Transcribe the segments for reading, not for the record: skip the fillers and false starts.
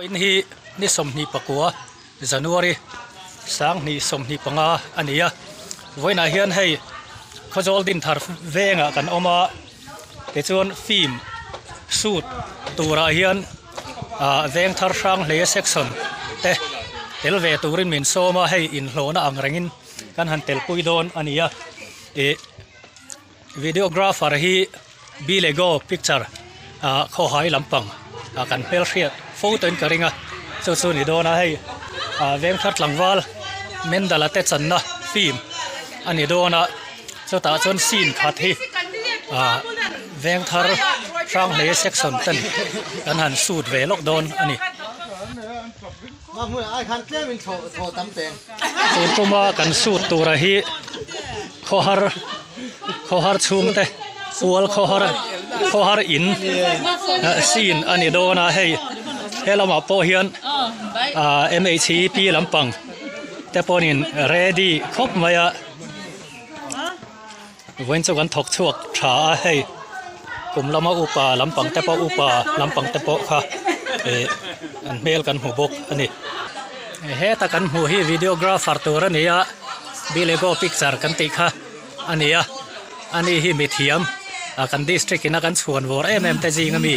in hi ni som ni pakua January sang ni som ni panga ania voina hian hei khojol din thar venga kan oma te chuan film shoot tura hian veng thar sang le section te tel ve turin min soma hei in hlona angrengin kan han tel pui don ania e videographer hi bilego picture kho hai lampang kan pel hriat photo in karinga chu ni dona hei veng thar tlangwal mendala te channa film ani dona chota chon scene khat hi veng thar sang le section ten kan han shoot ve lok don ani mà mùi ai khăn kia mình thổ tắm tiền chun tuma kan shoot tura hi khohar chung te sual khohar in scene ani dona hei helama po hian MHP lampang te ponin ready khop maya wen chu kan thok chuak tha hei kumlama upa lampang te po upa lampang te po kha an mel kan hu bok ani he ta kan hu hi videographer tur ania bilego picture kan ti kha ania ani hi mithiam kan district ina kan chuan vor te jingami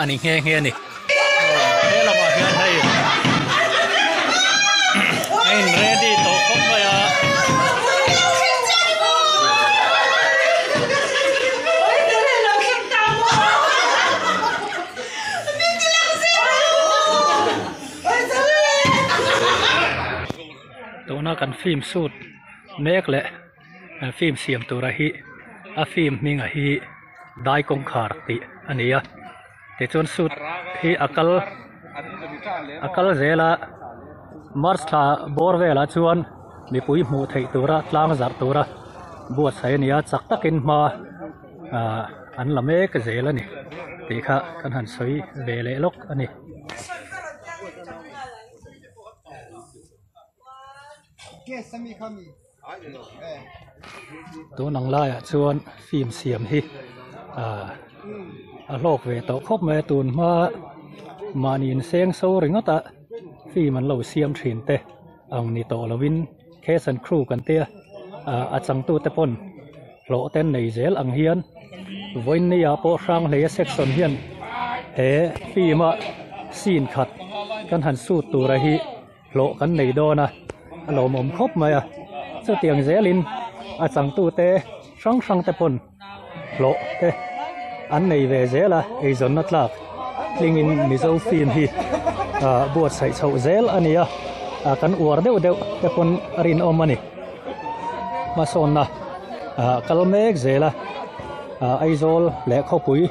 ani nge ni helama hian hei ein ready to khop maya tuna kan film shoot mek le film siam tura hi a film minga hi dai kong khar ti ania te chon shoot hi akal zela mars tha borvela chuan mi pui mu thei tura tlang zar tura buat sai nia chak takin ma an lame ka zela ni ti kha kan han soi vele lok ani tu nang lai chuan film siam hi a lok ve to khop me tun ma nin seng so ringota film an lo siam thin te ang ni to lovin case and crew kan te a chang tu te pon lo ten nei zel ang hian voin ni a po sang le section hian he film a scene khat kan han su tu ra hi lo kan nei do na lo mom khop mai chu tiang zelin a chang tu te sang te pon lo te an nei ve zela e zon na tlak tlingin mizo film hi buat sai chho zel ania kan uar deuh te pon rin omani ma son na kalmek zela aizol le khopui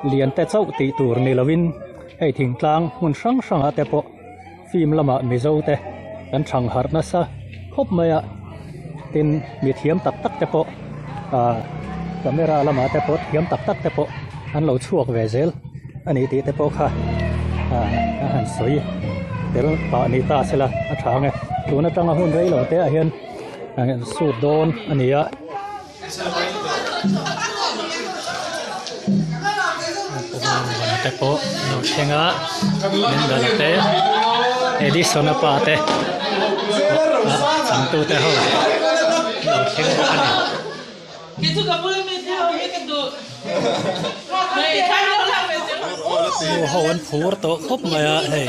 lian te chau ti tur ni lovin hei thing tlang hun sang a te po film lama mizo te kan thang har na sa khop maya tin mi thiam tak te po camera lama te po thiam tak te po an lo chuak ve zel ani ti te po kha han soi tel pa ni ta sela a thang e tuna tanga hun rei lo te a hian su don ania te po lo thenga men da te edison pa te sang tu te ho lo thenga ani itu ka boleh media me ke do mai thai lo la me o hawan phur to khop maya hei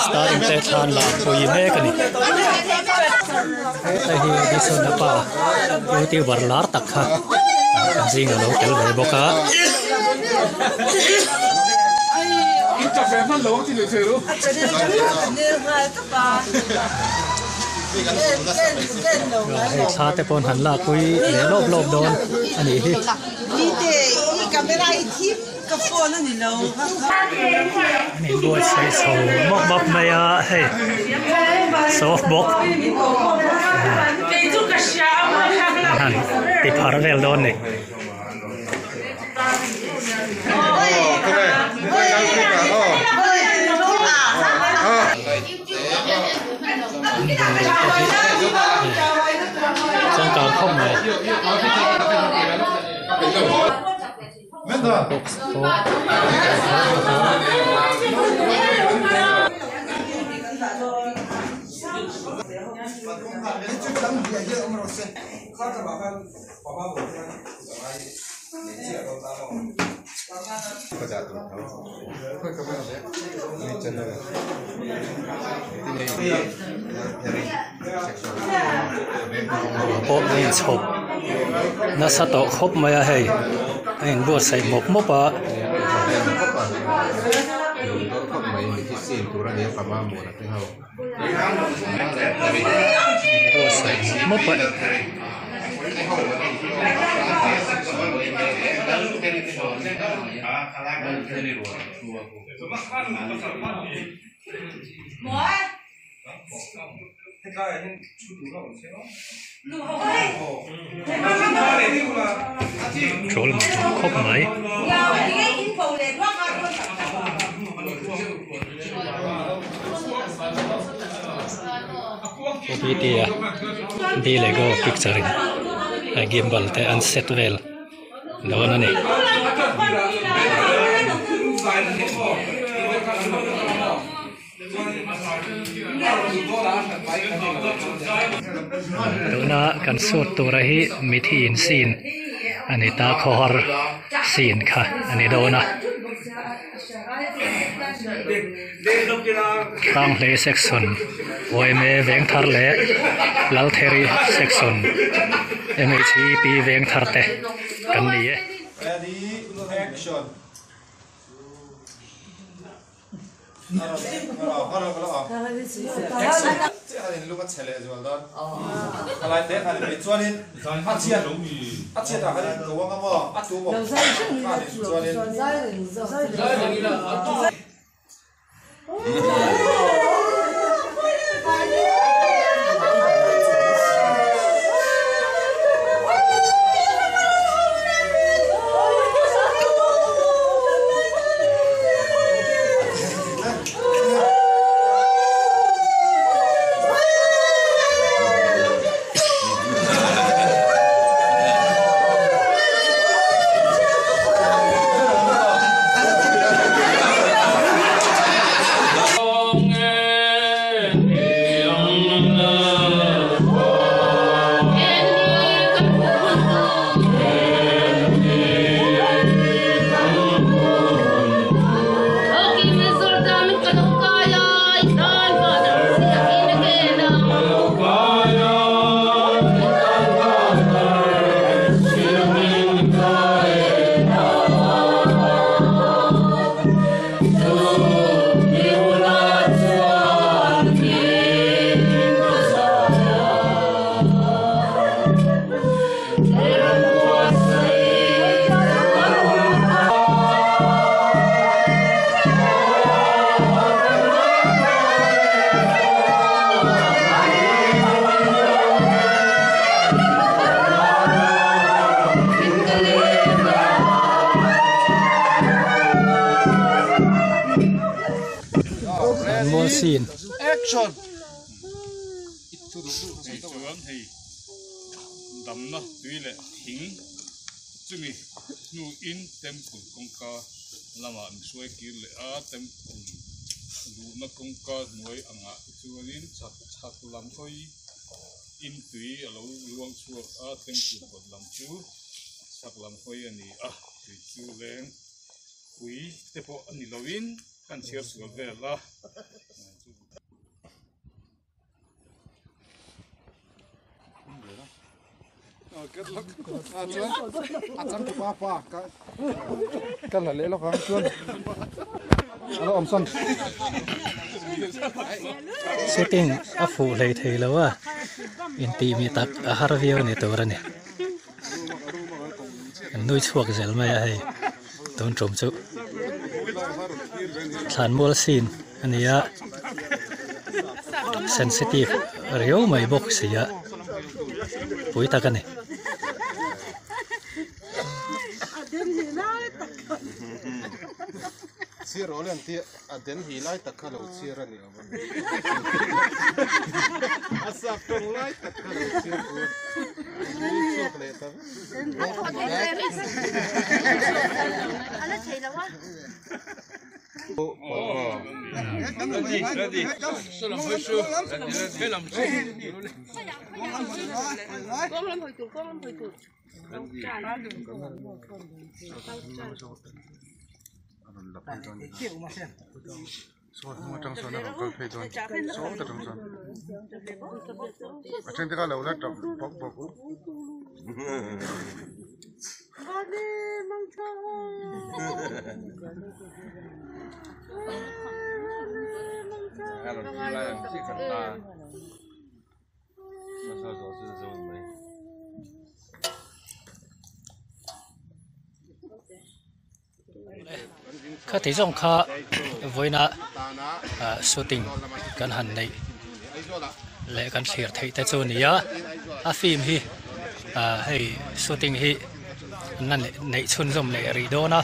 star in te than la pui me ka ni ai hi edison pa ti warlar tak kha jing lo tel ve boka chọc về phát lố thì lười thử luôn. Sa te pon han la pui le lop don ani hi. Ni te i camera i tip ka phone ni lo. Ni boy sai so mok ma ya hey. Soft box. Te tu ka sha ma han ti par vel don ni. Chân cầu không này. Box bộ nên chụp nó sát tổ khóc mày hay anh bữa say mộc mốc à bữa say mốc à chỗ là một khóc máy đi lại go picturing gimbal te unset well đó nó này Dona kan suot turahi mithin sin ani ta khor sin kha ani dona rang le section oime veng thar le lal theri section mhp veng thar te kan ni e Ready, action. Luka chale jual dan. Kalai dek ada becuanin. Acian dah ada dua kamu. Atu bo. Becuanin. Scene. Action. Đầm nó tuy là thính chứ mi nu in temple công ca làm ăn xuôi kia là temple lu nó công ca nuôi ăn ạ chứ nên chặt làm thôi in tuy ở lâu luang xuôi temple còn làm chú chặt làm thôi anh ấy thì chú lên quý thế bộ anh ấy lâu in căn chia sẻ về là Kan là lễ lộc hàng chuôn. Alo ông Xuân. Setting a phụ lấy thầy lâu à in ti mi tak a harvio ne to ra ne nuôi chuộc zel mai ai don trom chu than mol sin ania sensitive rio mai box sia pui ta kan ne Chia rồi liền tiệt, đến hì lại tất cả lẩu chia ra nhiều. Sắp trong lại tất cả lẩu chia rồi. Chụp lên tao. Soal semua trang soal nak kau pay tuan, soal tak trang soal. Macam tu kalau ulat tak pok pok. Bade mangsa. Kalau kita si kata, masa soal soal ni. Khá thấy dòng khá với na shooting kan han nei lệ kan thlir thấy tại chỗ này á phim hi hay shooting hi nan nei chun zom le ri do na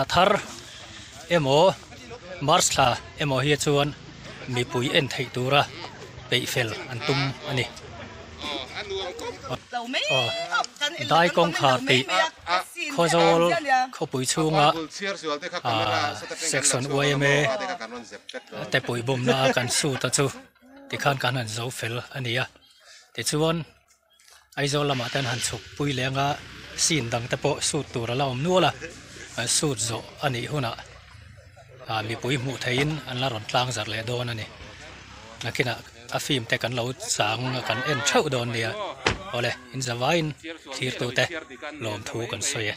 thar emo mars la emo hi chuan mi pui en thei tura pe fel an tum ani dai kong kha ti khozol khopui chunga section OMA te pui bom na kan su ta chu ti khan kan han zo fel ania ti chuan aizo lama tan han chuk pui lenga sin dang te po su tur la om nuala su zo ani huna mi pui mu thein an la ron tlang zar le don ani nakina a film te kan lo sang kan en thau don nia ole in zawain thir tu te lom thu kan soye